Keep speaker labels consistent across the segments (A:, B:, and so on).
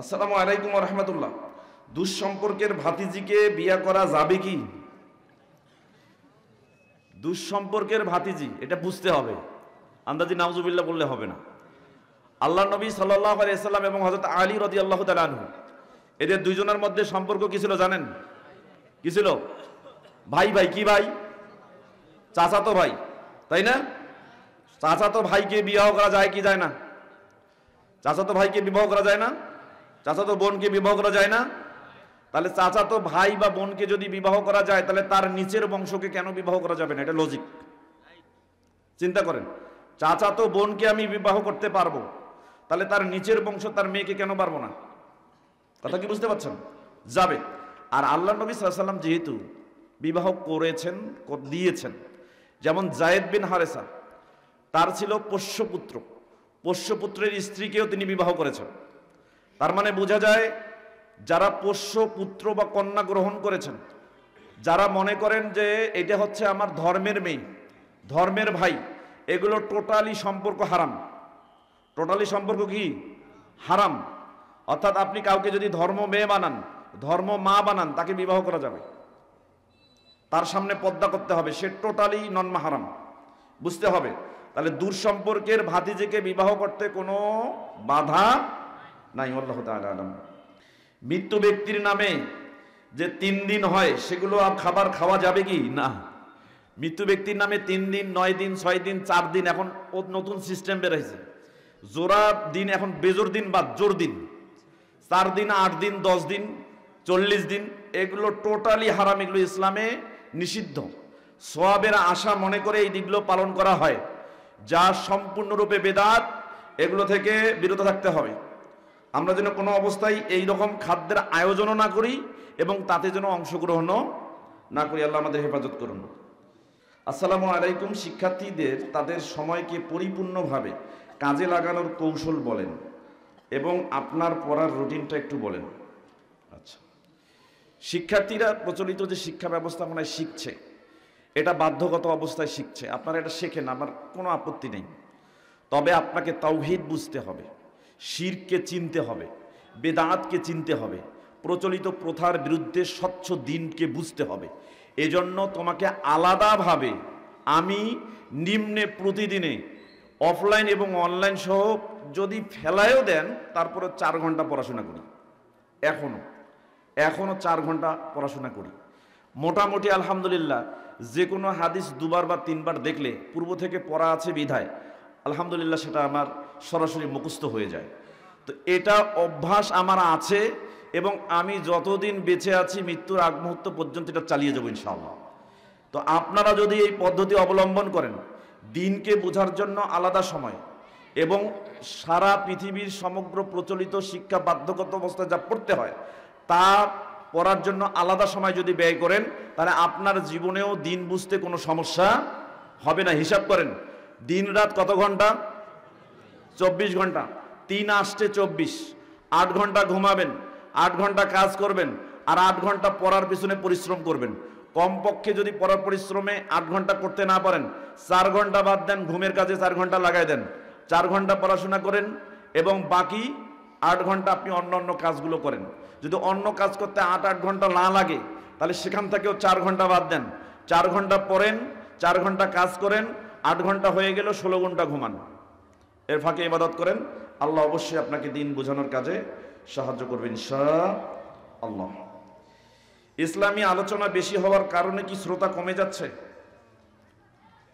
A: আসসালামু আলাইকুম ওয়া রাহমাতুল্লাহ। দুঃসম্পর্কের ভাতিজিকে বিয়ে করা যাবে কি? দুঃসম্পর্কের ভাতিজি, এটা বুঝতে হবে, আন্দাজি নাউজুবিল্লাহ বললে হবে না। আল্লাহ নবী সাল্লাল্লাহু আলাইহি সাল্লাম এবং হযরত আলী রাদিয়াল্লাহু তাআলা আনহু, এদের দুইজনের মধ্যে সম্পর্ক কি ছিল জানেন? কি ছিল? ভাই ভাই, কি ভাই? চাচাতো ভাই, তাই না? চাচাতো ভাইকে বিবাহ করা যায় কি যায় না? চাচাতো ভাইকে বিবাহ করা যায় না? চাচাতো বোনকে বিবাহ করা যায় না? তাহলে চাচাতো ভাই বা বোনকে যদি বিবাহ করা যায়, তাহলে তার নিচের বংশকে কেন বিবাহ করা যাবে না? এটা লজিক। চিন্তা করেন, চাচাতো বোনকে আমি বিবাহ করতে পারবো, তাহলে তার নিচের বংশ তার মেয়েকে কেন পারবো না? কথা কি বুঝতে পারছেন? যাবে। আর আল্লাহ নবী সাল্লাল্লাহু আলাইহি ওয়াসাল্লাম যেহেতু বিবাহ করেছেন, দিয়েছেন, যেমন জায়েদ বিন হারেসা, তার ছিল পোষ্যপুত্র, পোষ্যপুত্রের স্ত্রীকেও তিনি বিবাহ করেছেন। তার মানে বোঝা যায়, যারা পোষ্য পুত্র বা কন্যা গ্রহণ করেছেন, যারা মনে করেন যে এটা হচ্ছে আমার ধর্মের মেয়ে, ধর্মের ভাই, এগুলো টোটালি সম্পর্ক হারাম। টোটালি সম্পর্ক কি হারাম। অর্থাৎ আপনি কাউকে যদি ধর্ম মেয়ে বানান, ধর্ম মা বানান, তাকে বিবাহ করা যাবে, তার সামনে পর্দা করতে হবে, সে টোটালি নন মাহারাম, বুঝতে হবে। তাহলে দূর সম্পর্কের ভাতিজিকে বিবাহ করতে কোনো বাধা নাই। আল্লাহু তাআলা আলাম। মৃত্যু ব্যক্তির নামে যে 3 দিন হয়, সেগুলো খাবার খাওয়া যাবে কি না? মৃত্যু ব্যক্তির নামে 3 দিন, 9 দিন, 6 দিন, 4 দিন, এখন নতুন সিস্টেম বের হয়েছে। জোড়া দিন এখন বেজোর দিন বাদ জোর দিন, 4 দিন, 8 দিন, 10 দিন, 40 দিন, এগুলো টোটালি হারাম, এগুলো ইসলামে নিষিদ্ধ। সওয়াবের আশা মনে করে এই দিকগুলো পালন করা হয়, যা সম্পূর্ণরূপে বেদাত। এগুলো থেকে বিরত থাকতে হবে। আমরা যেন কোনো অবস্থায় এই রকম খাদ্যের আয়োজনও না করি এবং তাতে যেন অংশগ্রহণও না করি। আল্লাহ আমাদের হেফাজত করুন। আসসালামু আলাইকুম। শিক্ষার্থীদের তাদের সময়কে পরিপূর্ণভাবে কাজে লাগানোর কৌশল বলেন এবং আপনার পড়ার রুটিনটা একটু বলেন। আচ্ছা, শিক্ষার্থীরা প্রচলিত যে শিক্ষা ব্যবস্থাপনায় শিখছে, এটা বাধ্যগত অবস্থায় শিখছে, আপনারা এটা শেখেন, আমার কোনো আপত্তি নেই। তবে আপনাকে তাওহীদ বুঝতে হবে, শিরককে চিনতে হবে, বেদাতকে চিনতে হবে, প্রচলিত প্রথার বিরুদ্ধে স্বচ্ছ দিনকে বুঝতে হবে। এজন্য তোমাকে আলাদাভাবে আমি নিম্নে প্রতিদিনে অফলাইন এবং অনলাইন সহ যদি ফেলায়ও দেন, তারপরে 4 ঘন্টা পড়াশোনা করি। এখনো 4 ঘন্টা পড়াশোনা করি মোটামুটি। আলহামদুলিল্লাহ, যে কোনো হাদিস 2 বার বা 3 বার দেখলে পূর্ব থেকে পড়া আছে বিধায় আলহামদুলিল্লাহ সেটা আমার সরাসরি মুখস্থ হয়ে যায়। তো এটা অভ্যাস আমার আছে এবং আমি যতদিন বেঁচে আছি মৃত্যুর আগ মুহূর্ত পর্যন্ত এটা চালিয়ে যাবো ইনশাআল্লাহ। তো আপনারা যদি এই পদ্ধতি অবলম্বন করেন, দিনকে বোঝার জন্য আলাদা সময় এবং সারা পৃথিবীর সমগ্র প্রচলিত শিক্ষা বাধ্যগত অবস্থায় যা পড়তে হয় তা পড়ার জন্য আলাদা সময় যদি ব্যয় করেন, তাহলে আপনার জীবনেও দিন বুঝতে কোনো সমস্যা হবে না। হিসাব করেন, দিন রাত কত ঘন্টা? 24 ঘন্টা। 3 আসতে 24, 8 ঘন্টা ঘুমাবেন, 8 ঘন্টা কাজ করবেন, আর 8 ঘন্টা পড়ার পিছনে পরিশ্রম করবেন। কমপক্ষে যদি পড়ার পরিশ্রমে 8 ঘন্টা করতে না পারেন, 4 ঘন্টা বাদ দেন, ঘুমের কাজে 4 ঘন্টা লাগাই দেন, 4 ঘন্টা পড়াশোনা করেন এবং বাকি 8 ঘন্টা আপনি অন্য অন্য কাজগুলো করেন। যদি অন্য কাজ করতে 8 ঘন্টা না লাগে, তাহলে সেখান থেকেও 4 ঘন্টা বাদ দেন, 4 ঘন্টা পড়েন, 4 ঘন্টা কাজ করেন, 8 ঘন্টা হয়ে গেল, 16 ঘন্টা ঘুমান। এর ফাঁকে ইবাদত করেন। আল্লাহ অবশ্যই আপনাকে দিন বোঝানোর কাজে সাহায্য করবেন ইনশাআল্লাহ। ইসলামী আলোচনা বেশি হওয়ার কারণে কি শ্রোতা কমে যাচ্ছে?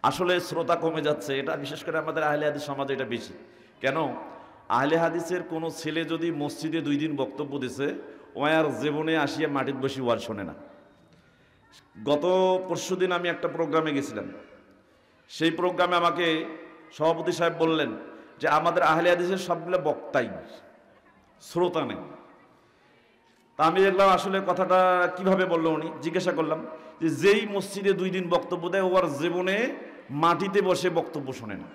A: আসলে শ্রোতা কমে যাচ্ছে, এটা বিশেষ করে আমাদের আহলে হাদিস সমাজে এটা বেশি। কেন? আহলে হাদিসের কোনো ছেলে যদি মসজিদে 2 দিন বক্তব্য দিছে, ও আর জীবনে আসিয়া মাটির বসে ওয়াজ শোনে না। গত পরশুদিন আমি একটা প্রোগ্রামে গেছিলাম। সেই প্রোগ্রামে আমাকে সভাপতি সাহেব বললেন যে আমাদের আহলে হাদিসের সবগুলো বক্তাই, শ্রোতা নেই। তা আমি দেখলাম আসলে কথাটা কিভাবে বললো উনি। জিজ্ঞাসা করলাম যে যেই মসজিদে 2 দিন বক্তব্য দেয়, ও আর জীবনে মাটিতে বসে বক্তব্য শোনে না,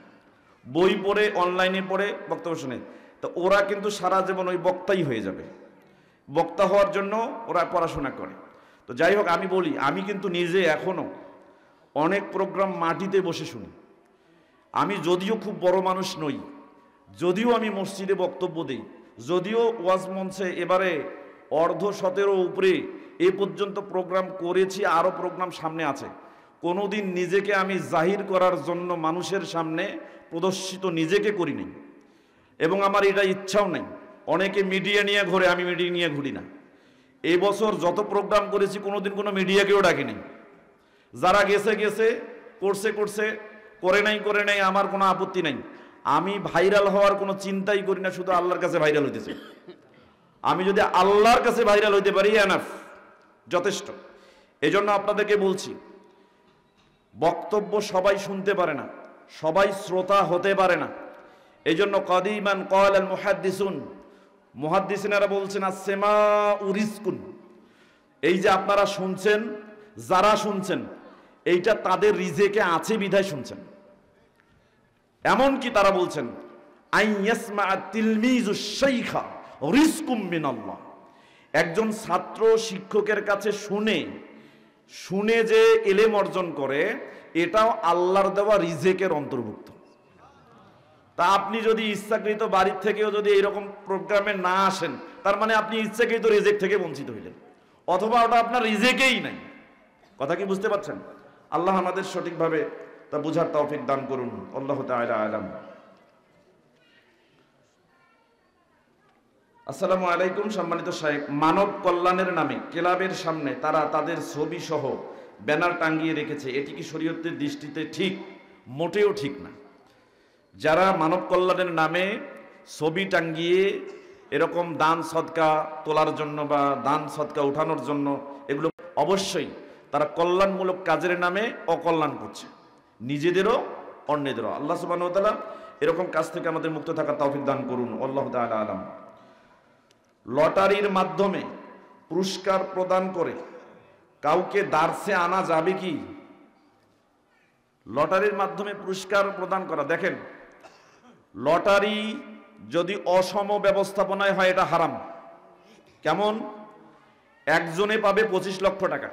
A: বই পড়ে অনলাইনে পড়ে বক্তব্য শোনে। তো ওরা কিন্তু সারা জীবন ওই বক্তাই হয়ে যাবে। বক্তা হওয়ার জন্য ওরা পড়াশোনা করে। তো যাই হোক, আমি বলি, আমি কিন্তু নিজে এখনো অনেক প্রোগ্রাম মাটিতে বসে শুনি। আমি যদিও খুব বড় মানুষ নই, যদিও আমি মসজিদে বক্তব্য দিই, যদিও ওয়াজ মঞ্চে এবারে 1.5 উপরে এ পর্যন্ত প্রোগ্রাম করেছি, আরও প্রোগ্রাম সামনে আছে। কোনোদিন নিজেকে আমি জাহির করার জন্য মানুষের সামনে প্রদর্শিত নিজেকে করিনি, এবং আমার এটা ইচ্ছাও নেই। অনেকে মিডিয়া নিয়ে ঘোরে, আমি মিডিয়া নিয়ে ঘুরি না। এই বছর যত প্রোগ্রাম করেছি কোনোদিন কোনো মিডিয়াকেও ডাকিনি। যারা গেছে গেছে, করছে করছে, করে নাই আমার কোনো আপত্তি নাই। আমি ভাইরাল হওয়ার কোনো চিন্তাই করি না, শুধু আল্লাহর কাছে ভাইরাল হইতেছে। আমি যদি আল্লাহর কাছে ভাইরাল হইতে পারি এনাফ, যথেষ্ট। এজন্য আপনাদেরকে বলছি, বক্তব্য সবাই শুনতে পারে না, সবাই শ্রোতা হতে পারে না। এই জন্য কাদিমান ক্বাল আল মুহাদ্দিসুন, মুহাদ্দিসিনেরা বলছেন আসসামাউ রিজকুন। এই যে আপনারা শুনছেন, যারা শুনছেন, এইটা তাদের রিজেকে আছে বিধায় শুনছেন। এমনকি তারা বলছেন আন ইয়াসমা তিলমিজু শাইখা রিজকুম মিনাল্লাহ। একজন ছাত্র শিক্ষকের কাছে শুনে যে ইলম অর্জন করে, এটাও আল্লাহর দেওয়া রিজেকের অন্তর্ভুক্ত। তা আপনি যদি ইচ্ছাকৃত বাড়ির থেকেও যদি এইরকম প্রোগ্রামে না আসেন, তার মানে আপনি ইচ্ছাকৃত রিজেক থেকে বঞ্চিত হইলেন, অথবা ওটা আপনার রিজেকেই নাই। কথা কি বুঝতে পারছেন? আল্লাহ আমাদের সঠিকভাবে তা বুঝার তৌফিক দান করুন। আল্লাহু তাআলা আলাম। আসসালামু আলাইকুম। সম্মানিত শায়েখ, মানব কল্যাণের নামে ক্লাবের সামনে তারা তাদের ছবি সহ ব্যানার টাঙ্গিয়ে রেখেছে, এটি কি শরীয়তের দৃষ্টিতে ঠিক? মোটেও ঠিক না। যারা মানব কল্যাণের নামে ছবি টাঙ্গিয়ে এরকম দান সদকা তোলার জন্য বা দান সদকা উঠানোর জন্য, এগুলো অবশ্যই তারা কল্যাণমূলক কাজের নামে অকল্যাণ করছে, নিজেদেরও অন্যদেরও। আল্লাহ সুবহানাহু ওয়া তাআলা এরকম কাজ থেকে আমাদের মুক্ত থাকার তৌফিক দান করুন। আল্লাহু তাআলা আলাম। লটারির মাধ্যমে পুরস্কার প্রদান করে কাউকে দার্সে আনা যাবে কি? লটারির মাধ্যমে পুরস্কার প্রদান করা, দেখেন, লটারি যদি অসম ব্যবস্থাপনায় হয় এটা হারাম। কেমন? একজনে পাবে 25 লক্ষ টাকা,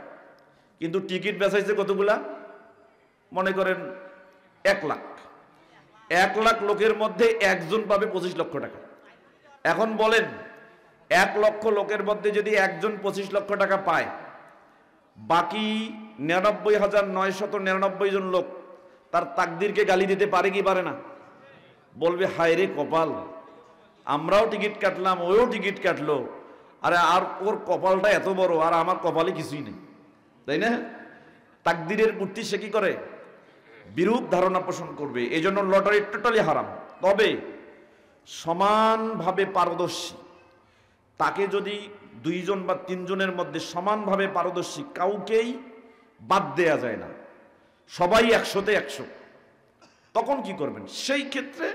A: কিন্তু টিকিট বেচাইছে কতগুলা? মনে করেন 1 লাখ। 1 লাখ লোকের মধ্যে একজন পাবে 25 লক্ষ টাকা। এখন বলেন, 1 লক্ষ লোকের মধ্যে যদি একজন 25 লক্ষ টাকা পায়, বাকি 99,999 জন লোক তার তাকদিরকে গালি দিতে পারে কি পারে না? বলবে হায় রে কপাল, আমরাও টিকিট কাটলাম, ওও টিকিট কাটলো, আরে আর ওর কপালটা এত বড়, আর আমার কপালে কিছুই নেই, তাই না? তাকদিরের প্রতি সে কি করে? বিরূপ ধারণা পোষণ করবে। এই জন্য লটারি টোটালি হারাম। তবে সমানভাবে পারদর্শী, তাকে যদি 2 জন বা 3 জনের মধ্যে সমানভাবে পারদর্শী কাউকেই বাদ দেয়া যায় না, সবাই 100তে 100, তখন কি করবেন? সেই ক্ষেত্রে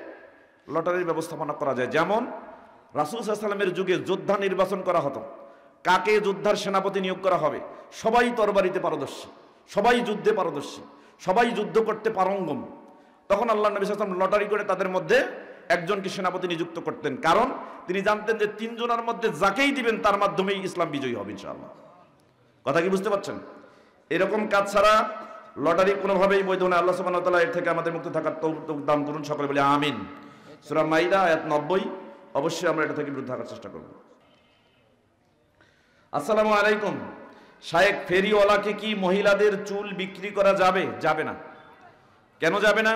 A: লটারির ব্যবস্থাপনা করা যায়। যেমন রাসূল সাল্লাল্লাহু আলাইহি ওয়াসাল্লামের যুগে যোদ্ধা নির্বাচন করা হতো, কাকে যোদ্ধার সেনাপতি নিয়োগ করা হবে। সবাই তরবারিতে পারদর্শী, সবাই যুদ্ধে পারদর্শী, সবাই যুদ্ধ করতে পারঙ্গম। তখন আল্লাহ নবী সাল্লাল্লাহু আলাইহি ওয়াসাল্লাম লটারি করে তাদের মধ্যে একজনকে সেনাপতি নিযুক্ত করতেন, কারণ তিনি জানতেন যে 3 জনের মধ্যে যাকেই দিবেন তার মাধ্যমেই ইসলাম বিজয়ী হবে ইনশাআল্লাহ। কথা কি বুঝতে পারছেন? এরকম কাজ ছাড়া লটারি কোনোভাবেই বৈধ না। আল্লাহ সুবহানাহু ওয়া তাআলা এর থেকে আমাদের মুক্ত থাকার তৌফিক দান করুন। সকলে বলি আমিন। সূরা মাইদা আয়াত 90। অবশ্যই আমরা এটা থেকে বিরত থাকার চেষ্টা করব। আসসালামু আলাইকুম শায়েখ, ফেরিওয়ালাকে কি মহিলাদের চুল বিক্রি করা যাবে? যাবে না। কেন যাবে না?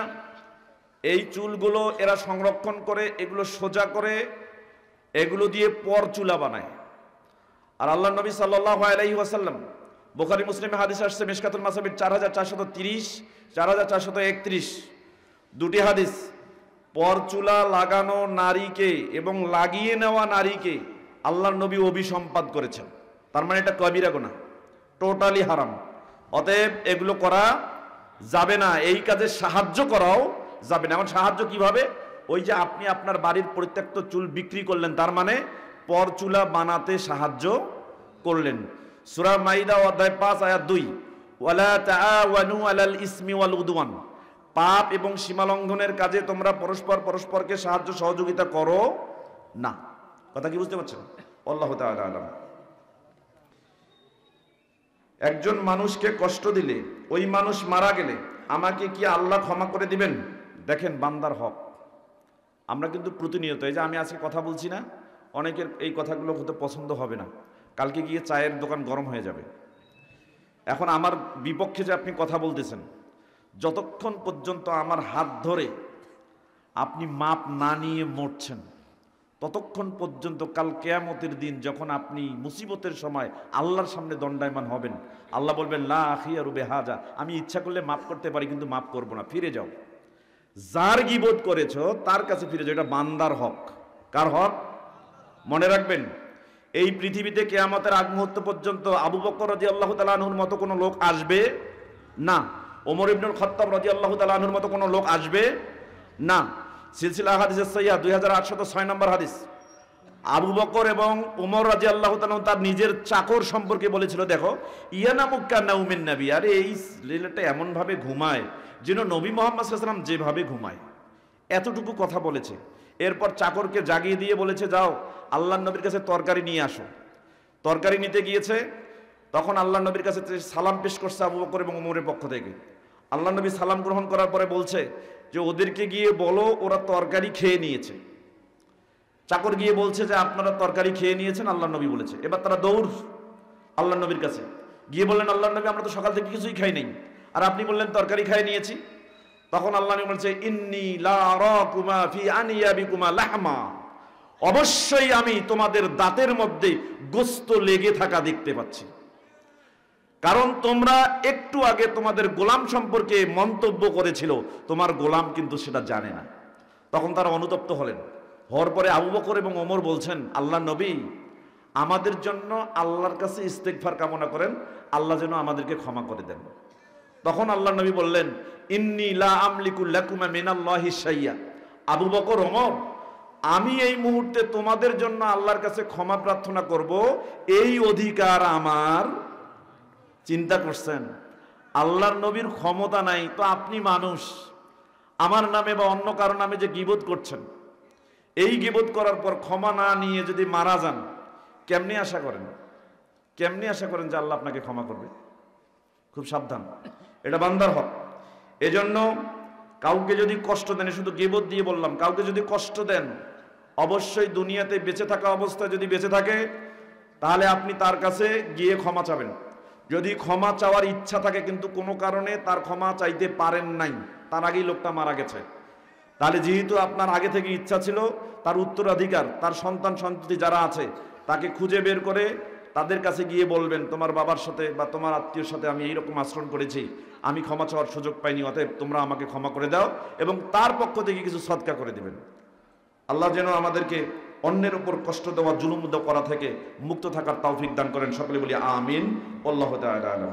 A: এই চুলগুলো এরা সংরক্ষণ করে, এগুলো সোজা করে, এগুলো দিয়ে পর চুলা বানায়। আর আল্লাহ নবী সাল্লাল্লাহু আলাইহি ওয়াসাল্লাম, বুখারী মুসলিমে হাদিস আসছে মিশকাতুল মাসাবির 4430, 4431, দুটি হাদিস। পর চুলা লাগানো নারীকে এবং লাগিয়ে নেওয়া নারীকে আল্লাহর নবী অভিসম্পাদ করেছেন। তার মানে এটা কবিরা গুনাহ, টোটালি হারাম। অতএব এগুলো করা যাবে না। এই কাজে সাহায্য করাও যাবে না। এখন সাহায্য কিভাবে? ওই যে আপনি আপনার বাড়ির পরিত্যক্ত চুল বিক্রি করলেন, তার মানে পর চুলা বানাতে সাহায্য করলেন। সূরা মাইদা অধ্যায় 5 আয়াত 2, ওয়ালা তাআওয়ানু আলাল ইসমি ওয়াল উদওয়ান, পাপ এবং সীমালঙ্ঘনের কাজে তোমরা পরস্পরকে সাহায্য সহযোগিতা করো না। কথা কি বুঝতে পারছেন? আল্লাহু তাআলা আলাম। একজন মানুষকে কষ্ট দিলে, ওই মানুষ মারা গেলে আমাকে কি আল্লাহ ক্ষমা করে দিবেন? দেখেন, বান্দার হক। আমরা কিন্তু প্রতিনিয়ত, এই যে আমি আজকে কথা বলছি না, অনেকের এই কথাগুলো হতে পছন্দ হবে না, কালকে গিয়ে চায়ের দোকান গরম হয়ে যাবে। এখন আমার বিপক্ষে যে আপনি কথা বলতেছেন, যতক্ষণ পর্যন্ত আমার হাত ধরে আপনি মাপ না নিয়ে মরছেন, ততক্ষণ পর্যন্ত কাল কিয়ামতের দিন যখন আপনি মুসিবতের সময় আল্লাহর সামনে দণ্ডায়মান হবেন, আল্লাহ বলবেন লা আখিয়ারু বিহাজা, আমি ইচ্ছা করলে মাফ করতে পারি কিন্তু মাফ করব না, ফিরে যাও। যার গীবত করেছো তার কাছে ফিরে যাও, এটা বান্দার হক। কার হক? মনে রাখবেন, এই পৃথিবীতে কিয়ামতের আগ মুহূর্ত পর্যন্ত আবু বকর রাদিয়াল্লাহু তাআলা আনহুর মতো কোনো লোক আসবে না, ওমর ইবনুল খাত্তাব রাদিয়াল্লাহু তাআলা আনহুর মতো কোনো লোক আসবে না। সিলসিলা হাদিসের সহিহ 2806 নম্বর হাদিস, আবু বকর এবং ওমর রাদিয়াল্লাহু তাআলা তার নিজের চাকর সম্পর্কে বলেছিল, দেখো ইয়ানামু কানাউমিন নবী, আরে এই ছেলেটা এমন ভাবে ঘুমায় যেন নবী মুহাম্মদ সাল্লাল্লাহু আলাইহি ওয়াসাল্লাম যেভাবে ঘুমায়, এতটুকু কথা বলেছে। এরপর চাকরকে জাগিয়ে দিয়ে বলেছে, যাও আল্লাহর নবীর কাছে তরকারি নিয়ে আসো। তরকারি নিতে গিয়েছে, তখন আল্লাহর নবীর কাছে সালাম পেশ করছে আবু বকর এবং ওমরের পক্ষ থেকে। আল্লাহর নবী সালাম গ্রহণ করার পরে বলছে যে ওদেরকে গিয়ে বলো ওরা তরকারি খেয়ে নিয়েছে। চাকর গিয়ে বলছে যে আপনারা তরকারি খেয়ে নিয়েছেন, আল্লাহর নবী বলেছে। এবার তারা দৌড় আল্লাহর নবীর কাছে গিয়ে বললেন, আল্লাহর নবী আমরা তো সকাল থেকে কিছুই খাই নাই, আর আপনি বললেন তরকারি খেয়ে নিয়েছি। তখন আল্লাহ নবী বলছে, ইন্নী লা আরাকুমা ফি আনিয়াবিকুমা লাহমা, অবশ্যই আমি তোমাদের দাঁতের মধ্যে গোশত লেগে থাকা দেখতে পাচ্ছি, কারণ তোমরা একটু আগে তোমাদের গোলাম সম্পর্কে মন্তব্য করেছিল, তোমার গোলাম কিন্তু সেটা জানে না। তখন তারা অনুতপ্ত হলেন। হওয়ার পরে আবু বকর এবং ওমর বলছেন, আল্লাহ নবী আমাদের জন্য আল্লাহর কাছে ইস্তেগফার কামনা করেন, আল্লাহ যেন আমাদেরকে ক্ষমা করে দেন। তখন আল্লাহ নবী বললেন, ইন্নী লা আমলিকু লাকুমা মিনাল্লাহি শাইয়া, আবু বকর ওমর আমি এই মুহূর্তে তোমাদের জন্য আল্লাহর কাছে ক্ষমা প্রার্থনা করব, এই অধিকার আমার। চিন্তা করছেন, আল্লাহর নবীর ক্ষমতা নাই, তো আপনি মানুষ আমার নামে বা অন্য কারো নামে যে গীবত করছেন, এই গীবত করার পর ক্ষমা না নিয়ে যদি মারা যান, কেমনি আশা করেন, কেমনি আশা করেন যে আল্লাহ আপনাকে ক্ষমা করবে? খুব সাবধান, এটা বান্দার হক। এজন্য কাউকে যদি কষ্ট দেন, শুধু গীবত দিয়ে বললাম, কাউকে যদি কষ্ট দেন, অবশ্যই দুনিয়াতে বেঁচে থাকা অবস্থায় যদি বেঁচে থাকে, তাহলে আপনি তার কাছে গিয়ে ক্ষমা চাবেন। যদি ক্ষমা চাওয়ার ইচ্ছা থাকে কিন্তু কোনো কারণে তার ক্ষমা চাইতে পারেন নাই, তার আগেই লোকটা মারা গেছে, তাহলে যেহেতু আপনার আগে থেকে ইচ্ছা ছিল, তার উত্তরাধিকার, তার সন্তান সন্ততি যারা আছে তাকে খুঁজে বের করে তাদের কাছে গিয়ে বলবেন, তোমার বাবার সাথে বা তোমার আত্মীয়র সাথে আমি এইরকম আচরণ করেছি, আমি ক্ষমা চাওয়ার সুযোগ পাইনি, অতএব তোমরা আমাকে ক্ষমা করে দাও, এবং তার পক্ষ থেকে কিছু সদকা করে দিবেন। আল্লাহ যেন আমাদেরকে অন্যের উপর কষ্ট দেওয়া, জুলুম করা থেকে মুক্ত থাকার তৌফিক দান করেন। সকলে বলি আমিন। আল্লাহু তাআলা আলাম।